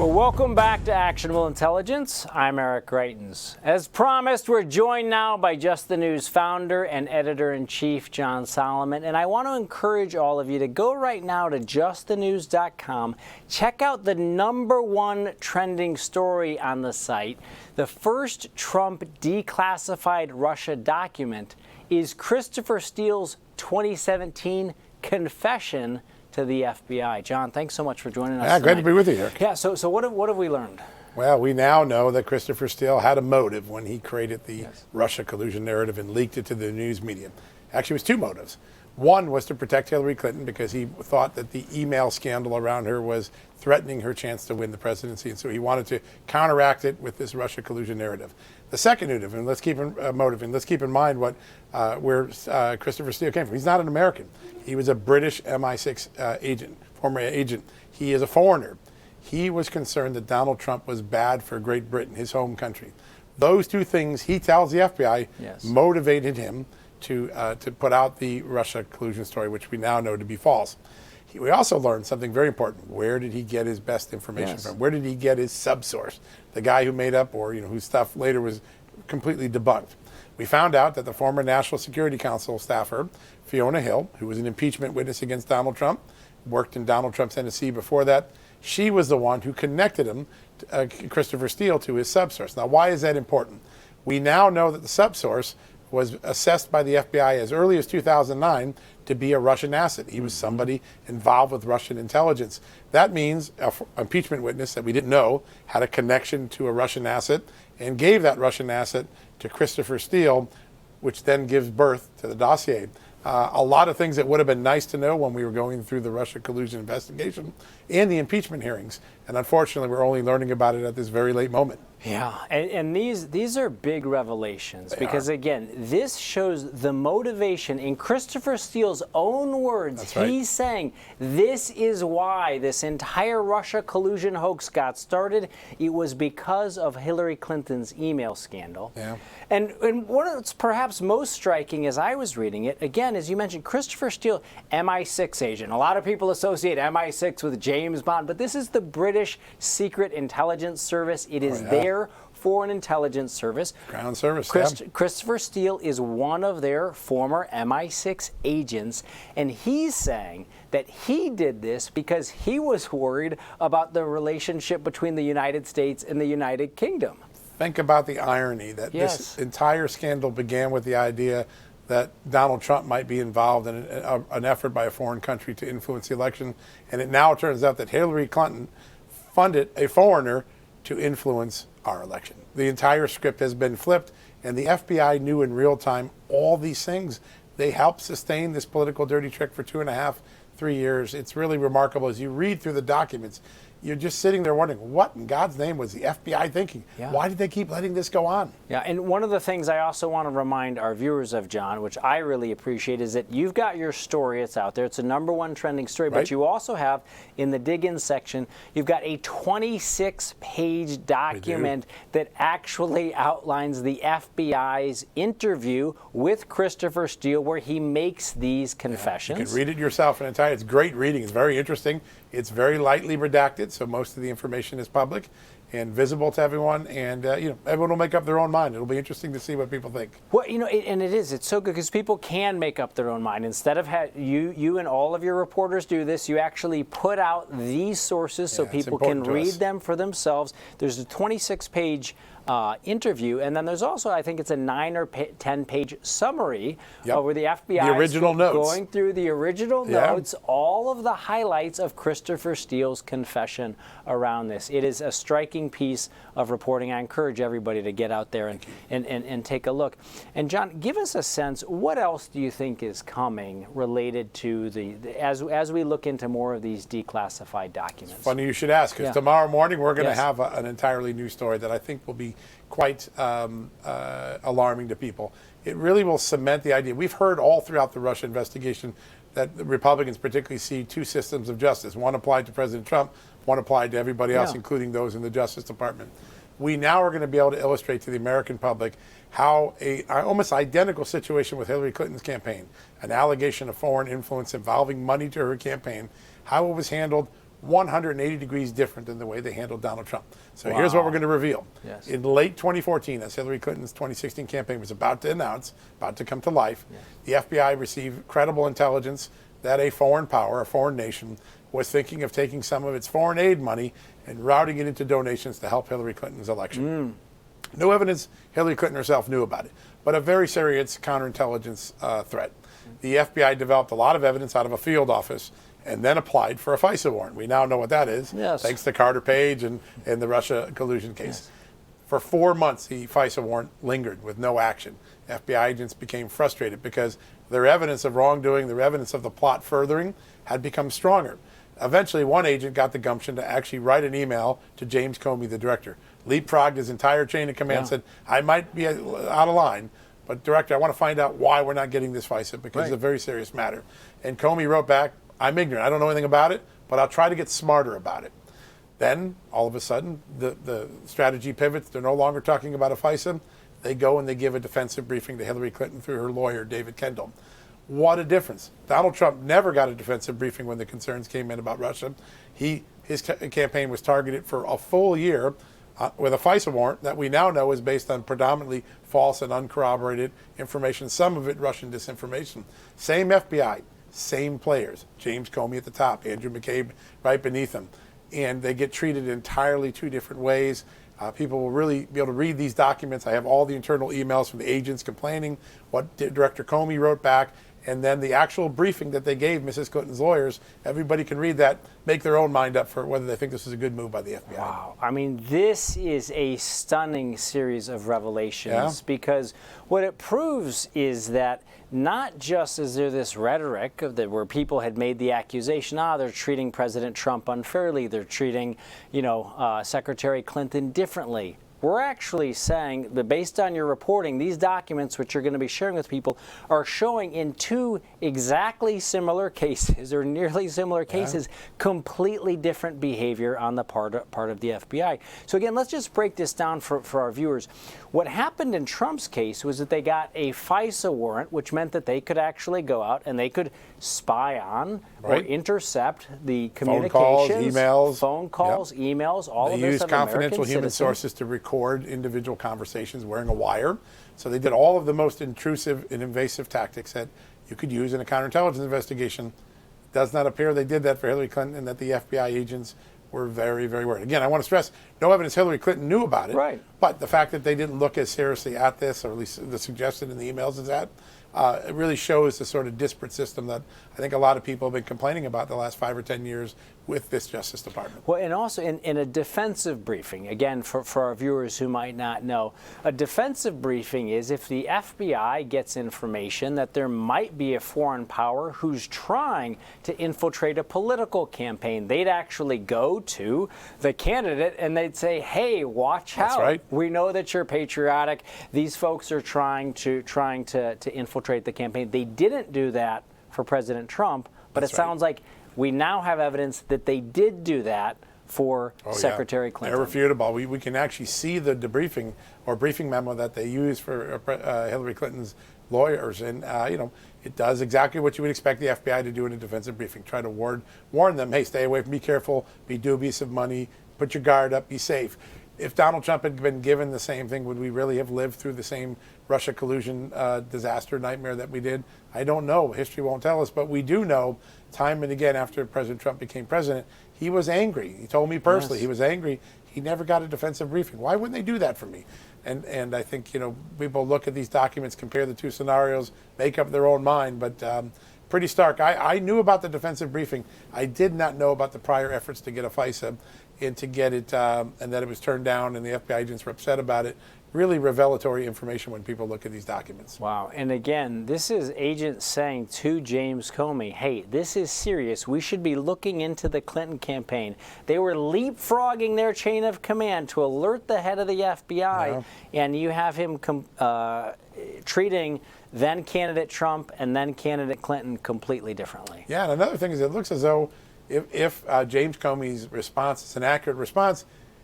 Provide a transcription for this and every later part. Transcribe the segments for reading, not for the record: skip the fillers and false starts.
Well, welcome back to Actionable Intelligence. I'm Eric Greitens. As promised, we're joined now by Just the News founder and editor-in-chief, John Solomon. And I want to encourage all of you to go right now to justthenews.com. Check out the #1 trending story on the site. The first Trump declassified Russia document is Christopher Steele's 2017 confession to the FBI. John, thanks so much for joining us tonight. Great to be with you, Eric. Yeah, so what have we learned? Well, we now know that Christopher Steele had a motive when he created the Russia collusion narrative and leaked it to the news media. Actually, it was two motives. One was to protect Hillary Clinton because he thought that the email scandal around her was threatening her chance to win the presidency, and so he wanted to counteract it with this Russia collusion narrative. The second motive, and let's keep in mind where Christopher Steele came from. He's not an American. He was a British MI6 agent, former agent. He is a foreigner. He was concerned that Donald Trump was bad for Great Britain, his home country. Those two things, he tells the FBI, motivated him to put out the Russia collusion story, which we now know to be false. We also learned something very important. Where did he get his best information from? Where did he get his subsource? The guy who made up, or whose stuff later was completely debunked. We found out that the former National Security Council staffer, Fiona Hill, who was an impeachment witness against Donald Trump, worked in Donald Trump's NSC before that, she was the one who connected him, Christopher Steele, to his subsource. Now, why is that important? We now know that the subsource was assessed by the FBI as early as 2009 to be a Russian asset. He was somebody involved with Russian intelligence. That means an impeachment witness that we didn't know had a connection to a Russian asset and gave that Russian asset to Christopher Steele, which then gives birth to the dossier. A lot of things that would have been nice to know when we were going through the Russia collusion investigation and the impeachment hearings. And unfortunately, we're only learning about it at this very late moment. Yeah, and these are big revelations because, again, this shows the motivation in Christopher Steele's own words. That's right. He's saying this is why this entire Russia collusion hoax got started. It was because of Hillary Clinton's email scandal. Yeah. And what's perhaps most striking as I was reading it, again, as you mentioned, Christopher Steele, MI6 agent. A lot of people associate MI6 with James Bond, but this is the British Secret Intelligence Service. It is their foreign intelligence service. Ground service. Christopher Steele is one of their former MI6 agents, and he's saying that he did this because he was worried about the relationship between the United States and the United Kingdom. Think about the irony that this entire scandal began with the idea that Donald Trump might be involved in an effort by a foreign country to influence the election, and it now turns out that Hillary Clinton funded a foreigner to influence our election. The entire script has been flipped, and the FBI knew in real time all these things. They helped sustain this political dirty trick for 2.5, 3 years. It's really remarkable. As you read through the documents, you're just sitting there wondering, what in God's name was the FBI thinking? Why did they keep letting this go on? Yeah, and one of the things I also want to remind our viewers of, John, which I really appreciate, is that you've got your story. It's out there. It's a #1 trending story. But you also have, in the dig-in section, you've got a 26-page document that actually outlines the FBI's interview with Christopher Steele, where he makes these confessions. You can read it yourself in entirety. It's great reading. It's very interesting. It's very lightly redacted, so most of the information is public and visible to everyone, and everyone will make up their own mind. It'll be interesting to see what people think. Well, it's so good because people can make up their own mind. Instead of you and all of your reporters do this, you actually put out these sources so people can read them for themselves. There's a 26-page interview, and then there's also, I think it's a 9 or 10-page summary where the FBI the original notes, going through the original notes, all of the highlights of Christopher Steele's confession around this. It is a striking piece of reporting. I encourage everybody to get out there and take a look. And John, give us a sense, what else do you think is coming related to as we look into more of these declassified documents? It's funny you should ask, because tomorrow morning we're going to have an entirely new story that I think will be quite alarming to people. It really will cement the idea. We've heard all throughout the Russia investigation that the Republicans particularly see two systems of justice. One applied to President Trump, one applied to everybody else, including those in the Justice Department. We now are going to be able to illustrate to the American public how an almost identical situation with Hillary Clinton's campaign, an allegation of foreign influence involving money to her campaign, how it was handled, 180 degrees different than the way they handled Donald Trump. So here's what we're going to reveal. Yes. In late 2014, as Hillary Clinton's 2016 campaign was about to come to life, the FBI received credible intelligence that a foreign power, a foreign nation, was thinking of taking some of its foreign aid money and routing it into donations to help Hillary Clinton's election. No evidence Hillary Clinton herself knew about it, but a very serious counterintelligence threat. The FBI developed a lot of evidence out of a field office and then applied for a FISA warrant. We now know what that is, thanks to Carter Page and the Russia collusion case. For 4 months, the FISA warrant lingered with no action. FBI agents became frustrated because their evidence of wrongdoing, their evidence of the plot furthering, had become stronger. Eventually, one agent got the gumption to actually write an email to James Comey, the director, leapfrogged his entire chain of command, said, I might be out of line, but director, I want to find out why we're not getting this FISA because it's a very serious matter. And Comey wrote back, I'm ignorant. I don't know anything about it, but I'll try to get smarter about it. Then, all of a sudden, the strategy pivots. They're no longer talking about a FISA. They go and they give a defensive briefing to Hillary Clinton through her lawyer, David Kendall. What a difference. Donald Trump never got a defensive briefing when the concerns came in about Russia. His campaign was targeted for a full year with a FISA warrant that we now know is based on predominantly false and uncorroborated information, some of it Russian disinformation. Same FBI, same players. James Comey at the top, Andrew McCabe right beneath him. And they get treated entirely two different ways. People will really be able to read these documents. I have all the internal emails from the agents complaining, what Director Comey wrote back, and then the actual briefing that they gave Mrs. Clinton's lawyers. Everybody can read that, make their own mind up for whether they think this is a good move by the FBI. Wow. I mean, this is a stunning series of revelations because what it proves is that not just is there this rhetoric of that where people had made the accusation, they're treating President Trump unfairly, they're treating, Secretary Clinton differently. We're actually saying that based on your reporting, these documents, which you're going to be sharing with people, are showing in two exactly similar cases or nearly similar cases, completely different behavior on the part of the FBI. So again, let's just break this down for our viewers. What happened in Trump's case was that they got a FISA warrant, which meant that they could actually go out and they could spy on or intercept the communications, phone calls, emails, all of this. They used confidential human sources to record individual conversations wearing a wire. So they did all of the most intrusive and invasive tactics that you could use in a counterintelligence investigation. It does not appear they did that for Hillary Clinton and that the FBI agents were very, very worried. Again, I want to stress, no evidence Hillary Clinton knew about it. Right. But the fact that they didn't look as seriously at this, or at least the suggestion in the emails is that, it really shows the sort of disparate system that I think a lot of people have been complaining about the last 5 or 10 years with this Justice Department. Well, and also in a defensive briefing, again, for our viewers who might not know, a defensive briefing is if the FBI gets information that there might be a foreign power who's trying to infiltrate a political campaign, they'd actually go to the candidate and they'd say, hey, watch out. That's right. We know that you're patriotic. These folks are trying to infiltrate the campaign. They didn't do that for President Trump, but it sounds like we now have evidence that they did do that for Secretary Clinton. Irrefutable. We can actually see the debriefing or briefing memo that they used for Hillary Clinton's lawyers, and it does exactly what you would expect the FBI to do in a defensive briefing. Try to warn them, hey, stay away from, be careful, be dubious of money, put your guard up, be safe. If Donald Trump had been given the same thing, would we really have lived through the same Russia collusion disaster nightmare that we did? I don't know. History won't tell us, but we do know time and again after President Trump became president, he was angry. He told me personally he was angry. He never got a defensive briefing. Why wouldn't they do that for me? And I think, people look at these documents, compare the two scenarios, make up their own mind, but pretty stark. I knew about the defensive briefing. I did not know about the prior efforts to get a FISA and to get it, and that it was turned down and the FBI agents were upset about it. Really revelatory information when people look at these documents. Wow. And again, this is agents saying to James Comey, hey, this is serious. We should be looking into the Clinton campaign. They were leapfrogging their chain of command to alert the head of the FBI, and you have him treating then candidate Trump and then candidate Clinton completely differently. Yeah, and another thing is it looks as though if James Comey's response is an accurate response,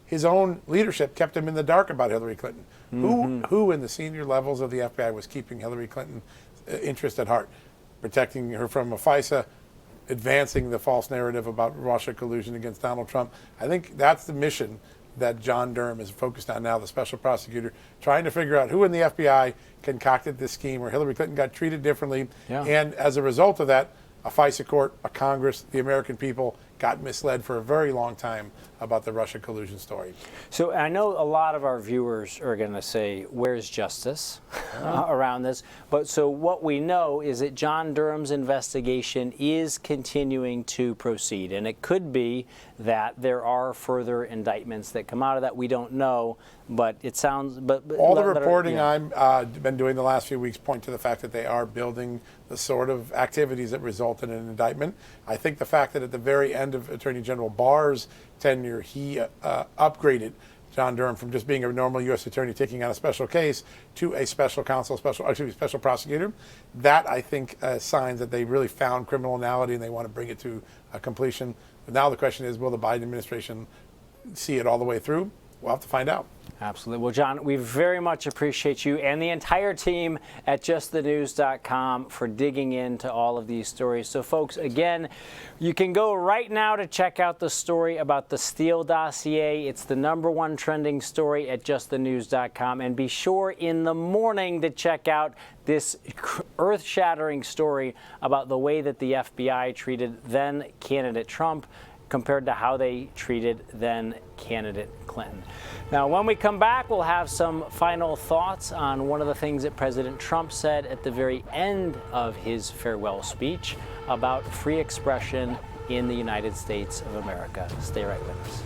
his own leadership kept him in the dark about Hillary Clinton. Who in the senior levels of the FBI was keeping Hillary Clinton's interest at heart, protecting her from a FISA, advancing the false narrative about Russia collusion against Donald Trump. I think that's the mission that John Durham is focused on now, the special prosecutor, trying to figure out who in the FBI concocted this scheme where Hillary Clinton got treated differently. Yeah. And as a result of that, a FISA court, a Congress, the American people got misled for a very long time about the Russia collusion story. So I know a lot of our viewers are going to say, where's justice around this? But so what we know is that John Durham's investigation is continuing to proceed. And it could be that there are further indictments that come out of that. We don't know, but it sounds... But all the reporting I've been doing the last few weeks point to the fact that they are building the sort of activities that result in an indictment. I think the fact that at the very end of Attorney General Barr's tenure, he upgraded John Durham from just being a normal U.S. attorney taking on a special case to a special counsel, special prosecutor. That, I think, signs that they really found criminality and they want to bring it to completion. But now the question is, will the Biden administration see it all the way through? We'll have to find out. Absolutely. Well, John, we very much appreciate you and the entire team at justthenews.com for digging into all of these stories. So, folks, again, you can go right now to check out the story about the Steele dossier. It's the #1 trending story at justthenews.com. And be sure in the morning to check out this earth-shattering story about the way that the FBI treated then candidate Trump compared to how they treated then candidate Clinton. Now, when we come back, we'll have some final thoughts on one of the things that President Trump said at the very end of his farewell speech about free expression in the United States of America. Stay right with us.